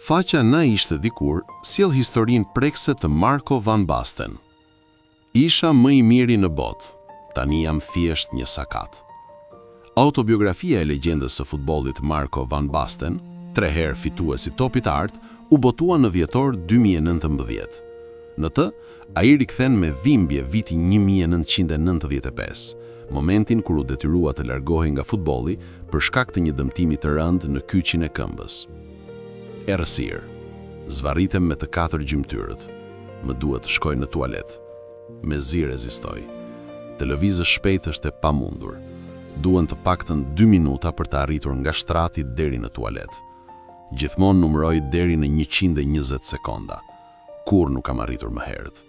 Faqja Na ishte dikur sjell historinë prekse të Marco van Basten. Isha më i miri në botë, tani jam thjesht një sakat. Autobiografia e legjendës së futbollit Marco van Basten, 3 herë fituesi topit të artë, u botua në dhjetor 2019. Në të, ai rikthen me dhimbje viti 1995, momentin kur u detyrua të largohej nga futbolli për shkak të një dëmtimi të rëndë në kyçin e këmbës. Errësirë. Zvarritem me të 4 gjymtyrët. Më duhet të shkoj në tualet. Mezi rezistoj. Të lëvizësh shpejt është e pamundur. Duhen të paktën 2 minuta për të arritur nga shtrati deri në tualet. Gjithmonë numëroj deri në 120 sekonda. Kur nuk kam arritur më herët.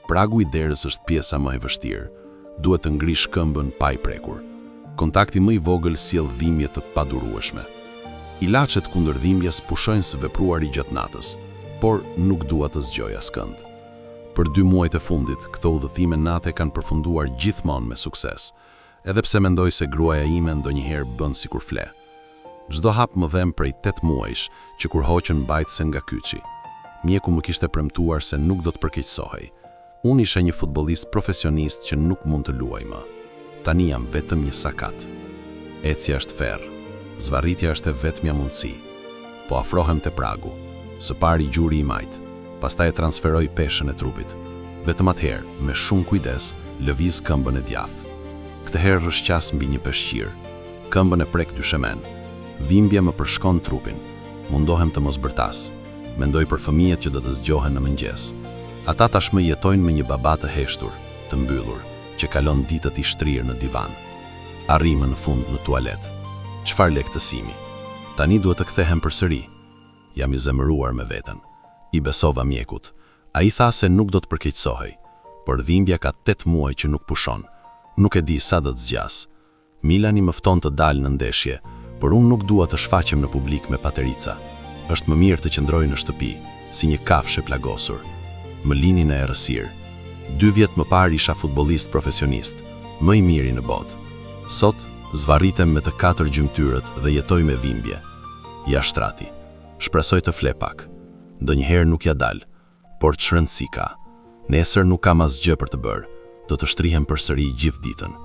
Pragu i derës është pjesa më e vështirë. Duhet të ngrish këmbën pa i prekur. Kontakti më i vogël sjell dhimbje të padurueshme. Ilaçet kundër dhimbjes pushojnë së vepruari gjatë natës, por nuk dua të zgjoj askënd. Për 2 muajt e fundit, këto udhëtime nate kanë përfunduar gjithmonë me sukses, edhe pse mendoj se gruaja ime ndonjëherë bën sikur fle. Çdo hap më vem prej 8 muajsh që kur hoqën mbajtëse nga kyçi. Mjeku më kishte premtuar se nuk do të përkeqësohej. Unë isha një futbollist profesionist që nuk mund të luaj më. Tani jam vetëm një sakat. Ecja është ferr. Zvarritja është e vetmja mundësi. Po afrohem te pragu. Së pari gjuri i majt, pastaj e transferoj peshën e trupit. Vetëm atëherë, me shumë kujdes, lëviz këmbën e djathtë. Këtë herë rrëshqas mbi një peshqir. Këmbën e prek dyshemen. Dhimbja më përshkon trupin. Mundohem të mos bërtas. Mendoj për fëmijët që do të zgjohen në mëngjes. Ata tashmë jetojnë me një baba të heshtur, të mbyllur, që kalon ditët i shtrirë në divan. Arrim në fund në tualet. Çfarë lehtësimi. Tani duhet të kthehem përsëri. Jam i zemëruar me veten. I besova mjekut. Ai tha se nuk do të përkeqësohej, por dhimbja ka 8 muaj që nuk pushon. Nuk e di sa do të zgjas. Milani më fton të dal në ndeshje, por unë nuk dua të shfaqem në publik me paterica. Është më mirë të qëndroj në shtëpi, si një kafshë e plagosur. Më lini në errësirë. 2 vjet më parë isha futbollist profesionist, më i miri në botë. Sot zvarritem me të 4 gjymtyrët dhe jetoj me dhimbje. Ja shtrati. Shpresoj të fle pak. Ndonjëherë nuk ja dal, por çrëndësi ka. Nesër nuk kam asgjë për të bërë. Do të shtrihem përsëri gjithë ditën.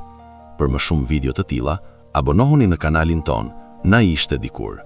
Për më shumë video të tilla, abonohuni në kanalin ton. Na ishte dikur.